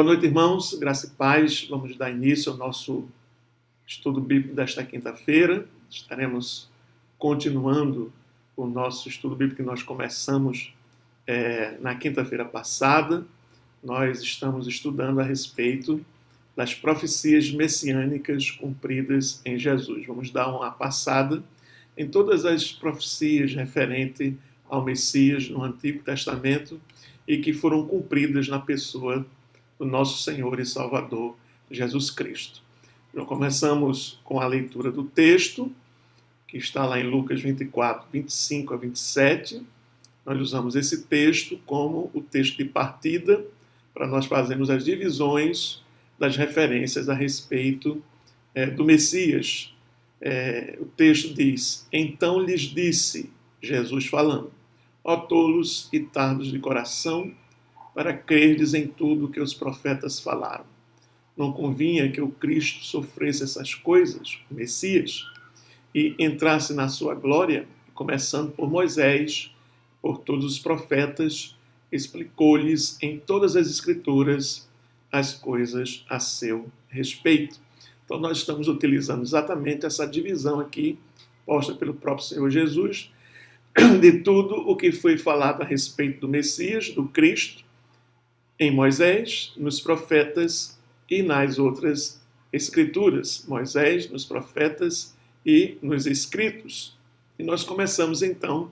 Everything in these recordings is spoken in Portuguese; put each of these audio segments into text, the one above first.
Boa noite, irmãos. Graça e paz. Vamos dar início ao nosso estudo bíblico desta quinta-feira. Estaremos continuando o nosso estudo bíblico que nós começamos na quinta-feira passada. Nós estamos estudando a respeito das profecias messiânicas cumpridas em Jesus. Vamos dar uma passada em todas as profecias referentes ao Messias no Antigo Testamento e que foram cumpridas na pessoa do nosso Senhor e Salvador Jesus Cristo. Nós começamos com a leitura do texto, que está lá em Lucas 24, 25 a 27. Nós usamos esse texto como o texto de partida para nós fazermos as divisões das referências a respeito do Messias. O texto diz: então lhes disse, Jesus falando, ó tolos e tardos de coração, para crerdes em tudo que os profetas falaram. Não convinha que o Cristo sofresse essas coisas, o Messias, e entrasse na sua glória, começando por Moisés, por todos os profetas, explicou-lhes em todas as Escrituras as coisas a seu respeito. Então nós estamos utilizando exatamente essa divisão aqui, posta pelo próprio Senhor Jesus, de tudo o que foi falado a respeito do Messias, do Cristo, em Moisés, nos profetas e nas outras escrituras. Moisés, nos profetas e nos escritos. E nós começamos então,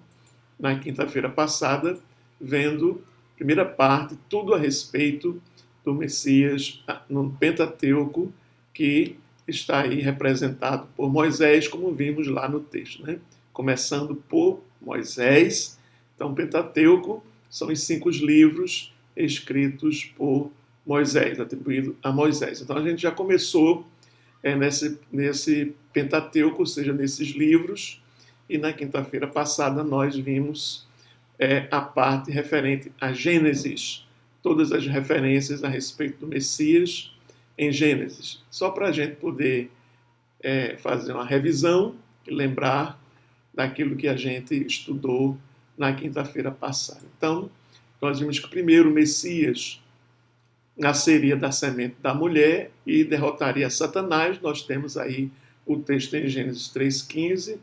na quinta-feira passada, vendo a primeira parte, tudo a respeito do Messias no Pentateuco, que está aí representado por Moisés, como vimos lá no texto, né? Começando por Moisés. Então, o Pentateuco são os 5 livros escritos por Moisés, atribuído a Moisés. Então a gente já começou nesse Pentateuco, ou seja, nesses livros, e na quinta-feira passada nós vimos a parte referente a Gênesis, todas as referências a respeito do Messias em Gênesis. Só para a gente poder fazer uma revisão e lembrar daquilo que a gente estudou na quinta-feira passada. Então, nós vimos que primeiro o Messias nasceria da semente da mulher e derrotaria Satanás. Nós temos aí o texto em Gênesis 3,15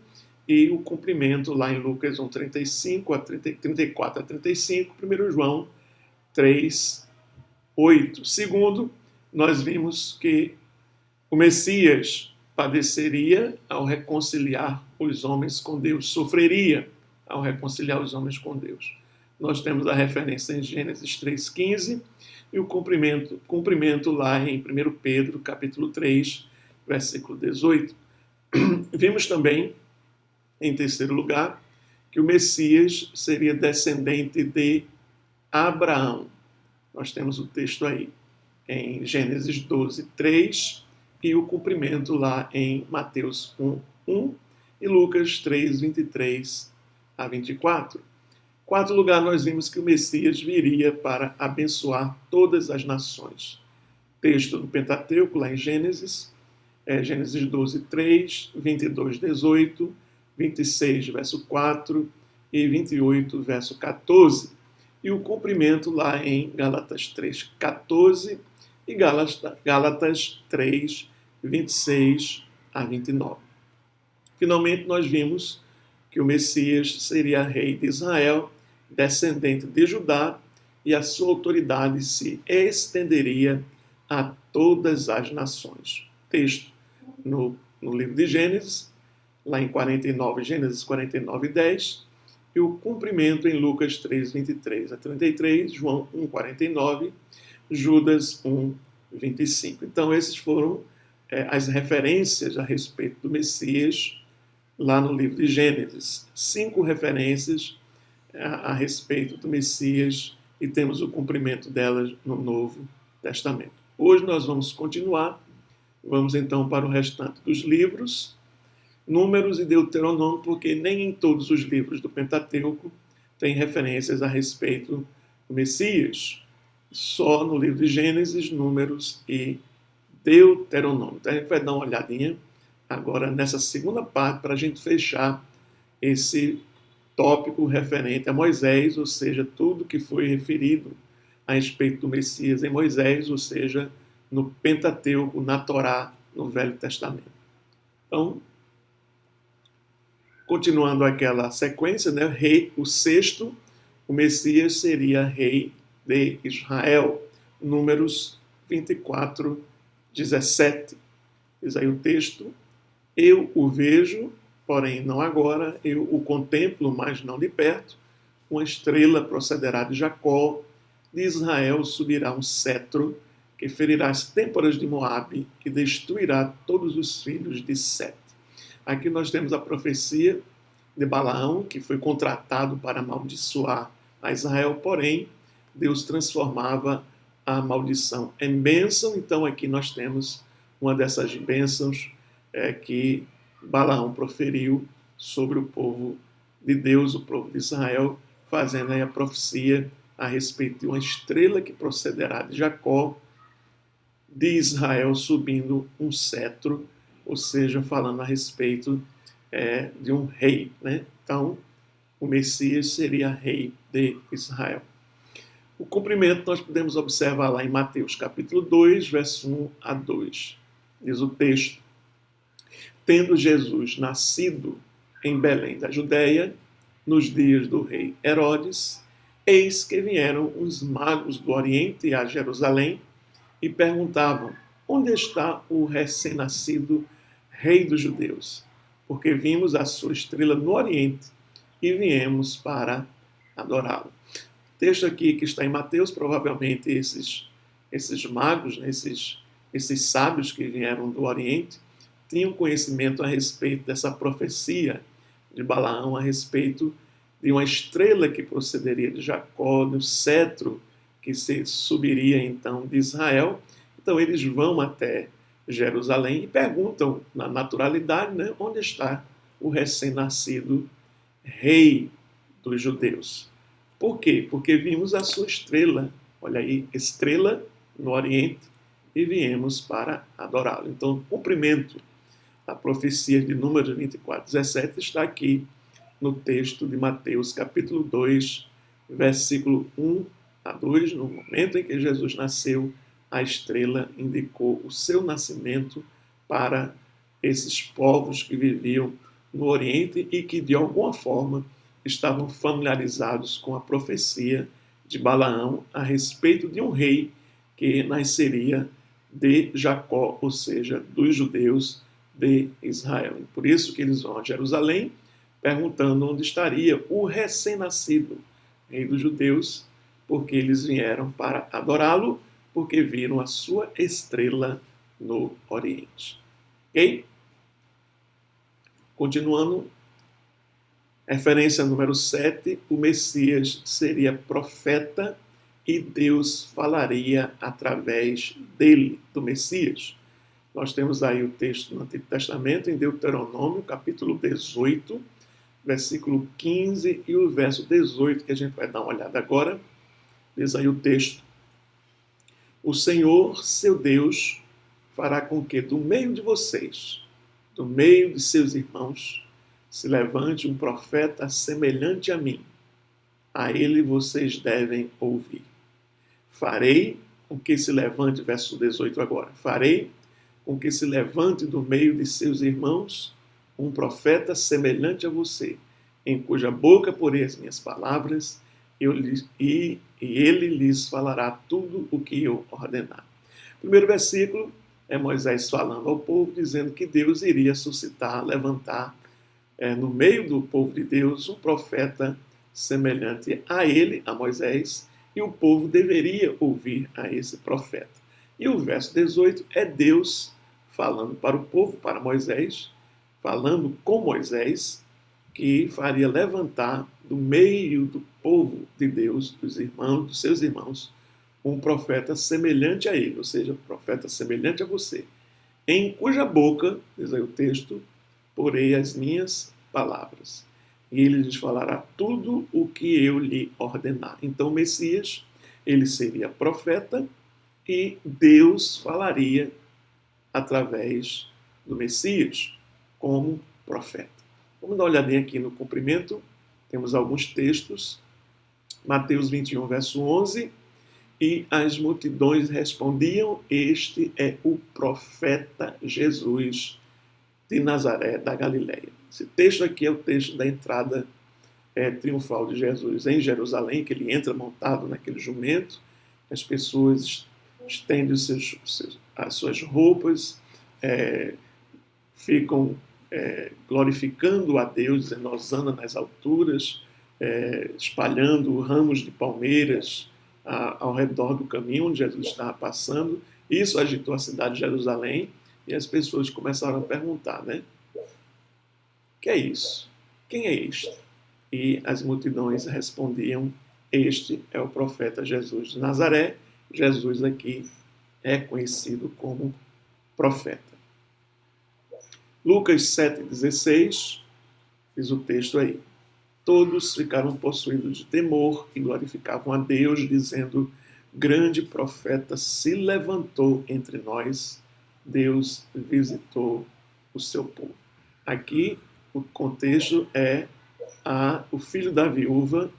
e o cumprimento lá em Lucas 1:35 a 34 a 35, 1 João 3:8. Segundo, nós vimos que o Messias padeceria ao reconciliar os homens com Deus, sofreria ao reconciliar os homens com Deus. Nós temos a referência em Gênesis 3,15 e o cumprimento lá em 1 Pedro, capítulo 3, versículo 18. Vimos também, em terceiro lugar, que o Messias seria descendente de Abraão. Nós temos o texto aí em Gênesis 12:3 e o cumprimento lá em Mateus 1:1 e Lucas 3:23 a 24. Quarto lugar, nós vimos que o Messias viria para abençoar todas as nações. Texto do Pentateuco, lá em Gênesis, Gênesis 12:3, 22:18, 26, verso 4 e 28, verso 14. E o cumprimento lá em Gálatas 3:14 e Gálatas 3:26 a 29. Finalmente, nós vimos que o Messias seria rei de Israel, descendente de Judá, e a sua autoridade se estenderia a todas as nações. Texto no no livro de Gênesis, lá em 49, Gênesis 49, 10, e o cumprimento em Lucas 3, 23 a 33, João 1, 49, Judas 1, 25. Então, esses foram as referências a respeito do Messias lá no livro de Gênesis. 5 referências a respeito do Messias e temos o cumprimento delas no Novo Testamento. Hoje nós vamos continuar, vamos então para o restante dos livros, Números e Deuteronômio, porque nem em todos os livros do Pentateuco tem referências a respeito do Messias. Só no livro de Gênesis, Números e Deuteronômio. Então a gente vai dar uma olhadinha agora nessa segunda parte para a gente fechar esse tópico referente a Moisés, ou seja, tudo que foi referido a respeito do Messias em Moisés, ou seja, no Pentateuco, na Torá, no Velho Testamento. Então, continuando aquela sequência, né, o sexto, o Messias seria rei de Israel. Números 24, 17. Diz aí o texto: eu o vejo, porém não agora, eu o contemplo, mas não de perto. Uma estrela procederá de Jacó, de Israel subirá um cetro, que ferirá as têmporas de Moabe e destruirá todos os filhos de Sete. Aqui nós temos a profecia de Balaão, que foi contratado para amaldiçoar a Israel, porém Deus transformava a maldição em bênção. Então aqui nós temos uma dessas bênçãos que Balaão proferiu sobre o povo de Deus, o povo de Israel, fazendo aí a profecia a respeito de uma estrela que procederá de Jacó, de Israel subindo um cetro, ou seja, falando a respeito de um rei, né? Então, o Messias seria rei de Israel. O cumprimento nós podemos observar lá em Mateus capítulo 2, verso 1 a 2. Diz o texto: tendo Jesus nascido em Belém da Judéia, nos dias do rei Herodes, eis que vieram uns magos do Oriente a Jerusalém e perguntavam: onde está o recém-nascido rei dos judeus? Porque vimos a sua estrela no Oriente e viemos para adorá-lo. O texto aqui que está em Mateus, provavelmente esses magos, esses sábios que vieram do Oriente, tinham conhecimento a respeito dessa profecia de Balaão, a respeito de uma estrela que procederia de Jacó, do cetro que se subiria então de Israel. Então eles vão até Jerusalém e perguntam, na naturalidade, né, onde está o recém-nascido rei dos judeus. Por quê? Porque vimos a sua estrela, olha aí, estrela no Oriente, e viemos para adorá-lo. Então, o cumprimento da profecia de Números 24, 17 está aqui no texto de Mateus, capítulo 2, versículo 1 a 2, no momento em que Jesus nasceu, a estrela indicou o seu nascimento para esses povos que viviam no Oriente e que, de alguma forma, estavam familiarizados com a profecia de Balaão a respeito de um rei que nasceria de Jacó, ou seja, dos judeus de Israel. E por isso que eles vão a Jerusalém perguntando onde estaria o recém-nascido rei dos judeus, porque eles vieram para adorá-lo, porque viram a sua estrela no Oriente. Ok? Continuando, referência número 7, o Messias seria profeta e Deus falaria através dele, do Messias. Nós temos aí o texto no Antigo Testamento, em Deuteronômio, capítulo 18, versículo 15 e o verso 18, que a gente vai dar uma olhada agora. Diz aí o texto: o Senhor, seu Deus, fará com que do meio de vocês, do meio de seus irmãos, se levante um profeta semelhante a mim. A ele vocês devem ouvir. Farei com que se levante, verso 18 agora, farei com que se levante do meio de seus irmãos um profeta semelhante a você, em cuja boca porei as minhas palavras, e ele lhes falará tudo o que eu ordenar. Primeiro versículo é Moisés falando ao povo, dizendo que Deus iria suscitar, levantar no meio do povo de Deus um profeta semelhante a ele, a Moisés, e o povo deveria ouvir a esse profeta. E o verso 18 é Deus falando para o povo, para Moisés, falando com Moisés, que faria levantar do meio do povo de Deus, dos irmãos, dos seus irmãos, um profeta semelhante a ele, ou seja, um profeta semelhante a você, em cuja boca, diz aí o texto, porei as minhas palavras. E ele lhes falará tudo o que eu lhe ordenar. Então, o Messias, ele seria profeta e Deus falaria através do Messias como profeta. Vamos dar uma olhadinha aqui no cumprimento. Temos alguns textos. Mateus 21, verso 11. E as multidões respondiam: este é o profeta Jesus de Nazaré, da Galileia. Esse texto aqui é o texto da entrada triunfal de Jesus em Jerusalém, que ele entra montado naquele jumento, as pessoas estendem as suas roupas, ficam glorificando a Deus, dizendo hosana nas alturas, espalhando ramos de palmeiras ao redor do caminho onde Jesus estava passando. Isso agitou a cidade de Jerusalém e as pessoas começaram a perguntar, né? O que é isso? Quem é este? E as multidões respondiam: este é o profeta Jesus de Nazaré. Jesus aqui é conhecido como profeta. Lucas 7,16 diz o texto aí: todos ficaram possuídos de temor e glorificavam a Deus, dizendo: grande profeta se levantou entre nós, Deus visitou o seu povo. Aqui o contexto é o filho da viúva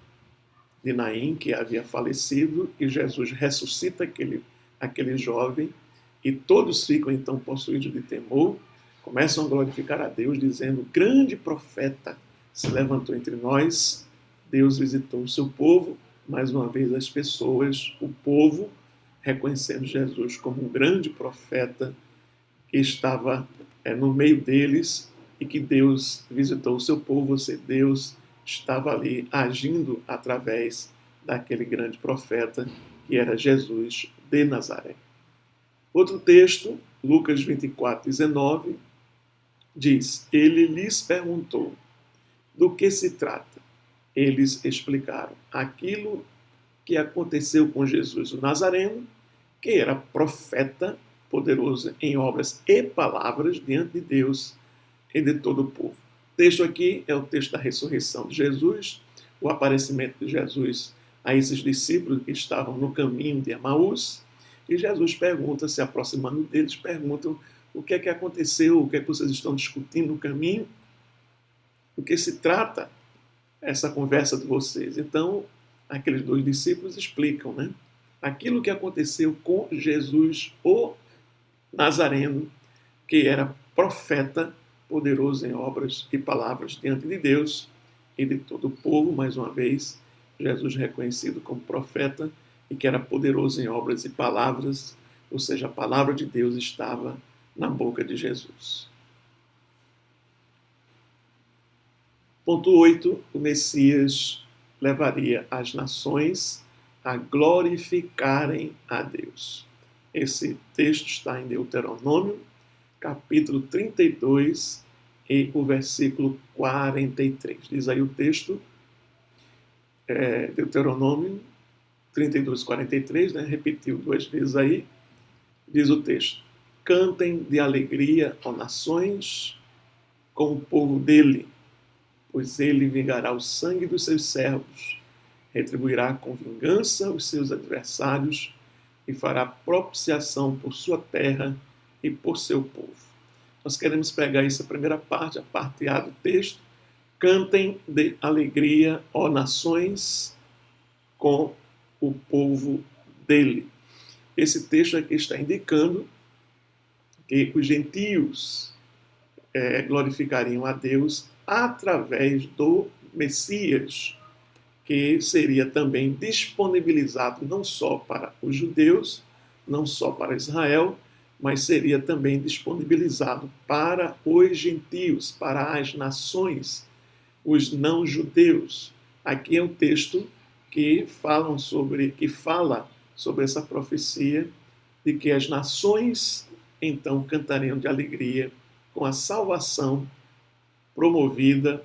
de Naim, que havia falecido, e Jesus ressuscita aquele jovem, e todos ficam então possuídos de temor, começam a glorificar a Deus, dizendo: grande profeta se levantou entre nós, Deus visitou o seu povo. Mais uma vez as pessoas, o povo, reconhecendo Jesus como um grande profeta que estava no meio deles e que Deus visitou o seu povo, ou seja, Deus estava ali agindo através daquele grande profeta que era Jesus de Nazaré. Outro texto, Lucas 24:19, diz: ele lhes perguntou: do que se trata? Eles explicaram: aquilo que aconteceu com Jesus o Nazareno, que era profeta, poderoso em obras e palavras diante de Deus e de todo o povo. O texto aqui é o texto da ressurreição de Jesus, o aparecimento de Jesus a esses discípulos que estavam no caminho de Emaús, e Jesus pergunta, se aproximando deles, perguntam: o que é que aconteceu, o que é que vocês estão discutindo no caminho, o que se trata essa conversa de vocês? Então, aqueles dois discípulos explicam, né? Aquilo que aconteceu com Jesus, o Nazareno, que era profeta, poderoso em obras e palavras diante de Deus e de todo o povo. Mais uma vez, Jesus reconhecido como profeta e que era poderoso em obras e palavras, ou seja, a palavra de Deus estava na boca de Jesus. Ponto 8, o Messias levaria as nações a glorificarem a Deus. Esse texto está em Deuteronômio, capítulo 32 e o versículo 43. Diz aí o texto, Deuteronômio 32, 43, né? Repetiu duas vezes aí. Diz o texto: cantem de alegria, ó nações, com o povo dele, pois ele vingará o sangue dos seus servos, retribuirá com vingança os seus adversários e fará propiciação por sua terra e por seu povo. Nós queremos pegar essa primeira parte, a parte A do texto: cantem de alegria, ó nações, com o povo dele. Esse texto aqui está indicando que os gentios glorificariam a Deus através do Messias, que seria também disponibilizado não só para os judeus, não só para Israel, mas seria também disponibilizado para os gentios, para as nações, os não-judeus. Aqui é o texto que fala sobre essa profecia de que as nações então cantariam de alegria com a salvação promovida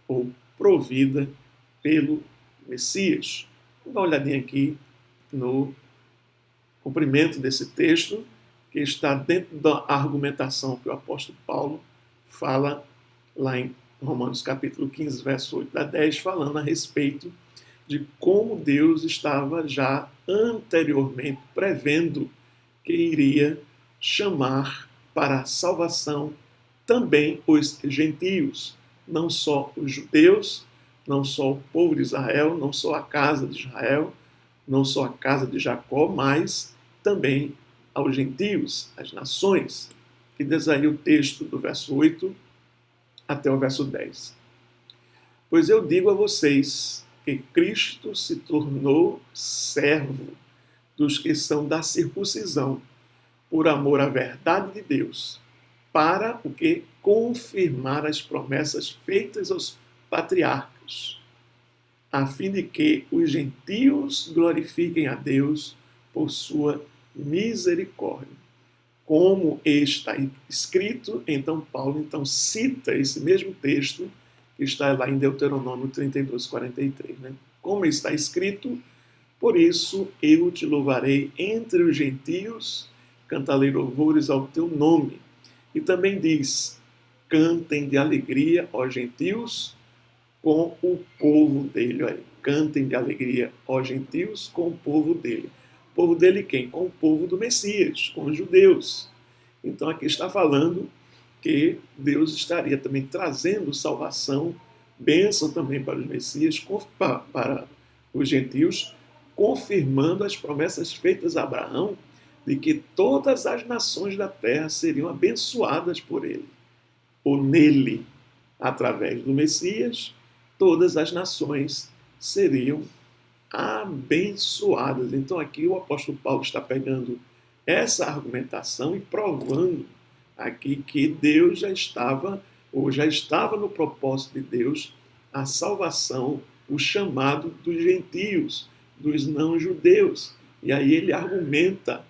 ou provida pelo Messias. Vamos dar uma olhadinha aqui no cumprimento desse texto, que está dentro da argumentação que o apóstolo Paulo fala lá em Romanos capítulo 15, verso 8 a 10, falando a respeito de como Deus estava já anteriormente prevendo que iria chamar para a salvação também os gentios, não só os judeus, não só o povo de Israel, não só a casa de Israel, não só a casa de Jacó, mas também aos gentios, às nações. Que diz aí o texto do verso 8 até o verso 10. Pois eu digo a vocês que Cristo se tornou servo dos que são da circuncisão, por amor à verdade de Deus, para o que? Confirmar as promessas feitas aos patriarcas, a fim de que os gentios glorifiquem a Deus por sua misericórdia. Como está escrito, então Paulo cita esse mesmo texto que está lá em Deuteronômio 32, 43. Né? Como está escrito, por isso eu te louvarei entre os gentios, cantarei louvores ao teu nome. E também diz, cantem de alegria, ó gentios, com o povo dele. Olha, cantem de alegria, ó gentios, com o povo dele. O povo dele quem? Com o povo do Messias, com os judeus. Então aqui está falando que Deus estaria também trazendo salvação, bênção também para os Messias, para os gentios, confirmando as promessas feitas a Abraão de que todas as nações da terra seriam abençoadas por ele, ou nele, através do Messias, todas as nações seriam abençoadas. Então aqui o apóstolo Paulo está pegando essa argumentação e provando aqui que Deus já estava no propósito de Deus, a salvação, o chamado dos gentios, dos não-judeus. E aí ele argumenta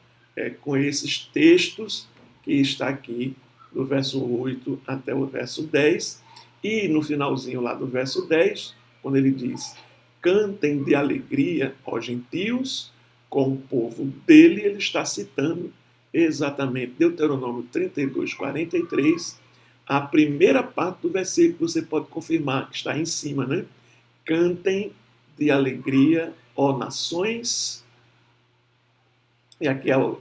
com esses textos que está aqui do verso 8 até o verso 10, e no finalzinho lá do verso 10, quando ele diz, cantem de alegria, ó gentios, com o povo dele, ele está citando exatamente Deuteronômio 32, 43, a primeira parte do versículo, você pode confirmar que está em cima, né? Cantem de alegria, ó nações, e aqui é o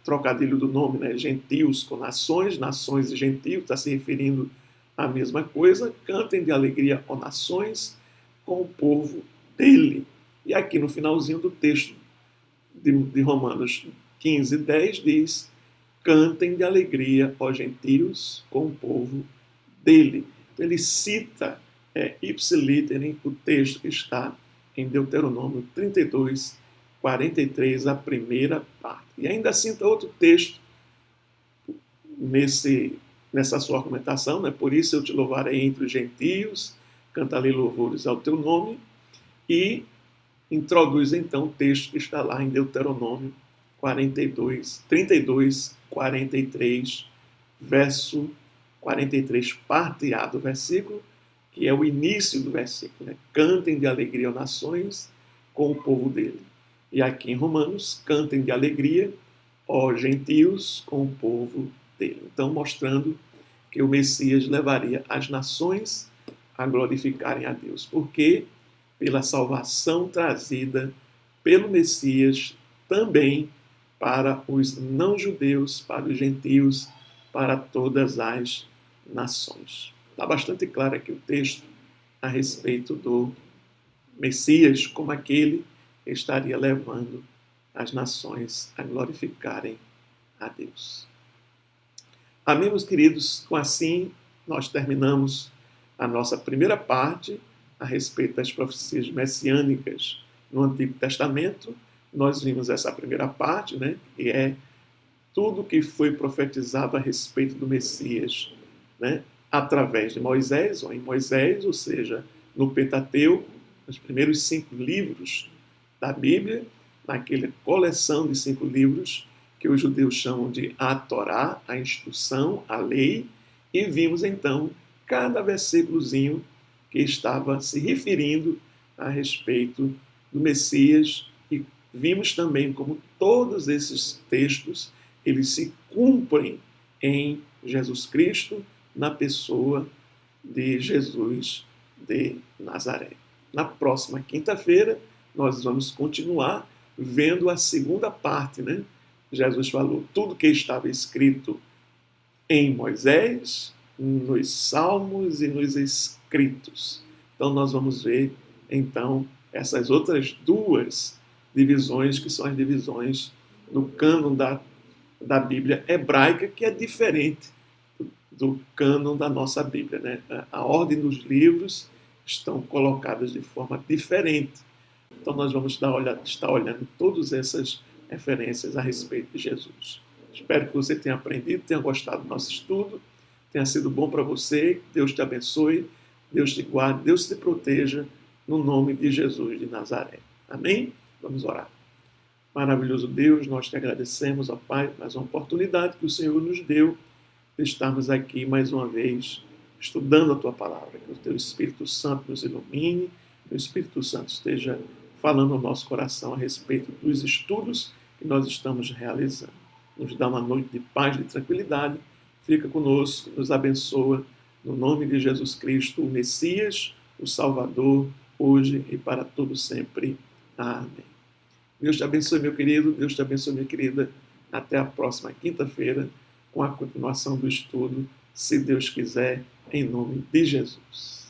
trocadilho do nome, né? Gentios com nações, nações e gentios, está se referindo à mesma coisa. Cantem de alegria, ó nações, com o povo dele. E aqui no finalzinho do texto de Romanos 15, 10 diz, cantem de alegria, ó gentios, com o povo dele. Então, ele cita ipsiliterem o texto que está em Deuteronômio 32, 43, a primeira parte. E ainda cita outro texto nessa sua argumentação, né? Por isso eu te louvarei entre os gentios, cantarei louvores ao teu nome, e introduz então o texto que está lá em Deuteronômio 32, 43, verso 43, parte A do versículo, que é o início do versículo. Né? Cantem de alegria as nações com o povo dele. E aqui em Romanos, cantem de alegria, ó gentios, com o povo dele. Então, mostrando que o Messias levaria as nações a glorificarem a Deus. Porque pela salvação trazida pelo Messias também para os não-judeus, para os gentios, para todas as nações. Está bastante claro aqui o texto a respeito do Messias como aquele que estaria levando as nações a glorificarem a Deus. Amém, meus queridos? Com assim, nós terminamos a nossa primeira parte a respeito das profecias messiânicas no Antigo Testamento. Nós vimos essa primeira parte, né, que é tudo que foi profetizado a respeito do Messias, né, através de Moisés, ou em Moisés, ou seja, no Pentateuco, nos primeiros 5 livros da Bíblia, naquela coleção de 5 livros que os judeus chamam de a Torá, a instrução, a lei, e vimos então cada versículozinho que estava se referindo a respeito do Messias, e vimos também como todos esses textos eles se cumprem em Jesus Cristo, na pessoa de Jesus de Nazaré. Na próxima quinta-feira, nós vamos continuar vendo a segunda parte, né? Jesus falou tudo que estava escrito em Moisés, nos Salmos e nos Escritos. Então, nós vamos ver, então, essas outras 2 divisões, que são as divisões do cânon da Bíblia hebraica, que é diferente do cânon da nossa Bíblia, né? A ordem dos livros estão colocadas de forma diferente. Então, nós vamos estar olhando todas essas referências a respeito de Jesus. Espero que você tenha aprendido, tenha gostado do nosso estudo, tenha sido bom para você. Deus te abençoe, Deus te guarde, Deus te proteja, no nome de Jesus de Nazaré. Amém? Vamos orar. Maravilhoso Deus, nós te agradecemos, ó Pai, mais uma oportunidade que o Senhor nos deu de estarmos aqui mais uma vez estudando a Tua Palavra. Que o Teu Espírito Santo nos ilumine, que o Espírito Santo esteja falando ao nosso coração a respeito dos estudos que nós estamos realizando. Nos dá uma noite de paz, de tranquilidade. Fica conosco, nos abençoa, no nome de Jesus Cristo, o Messias, o Salvador, hoje e para todo sempre. Amém. Deus te abençoe, meu querido. Deus te abençoe, minha querida. Até a próxima quinta-feira, com a continuação do estudo, se Deus quiser, em nome de Jesus.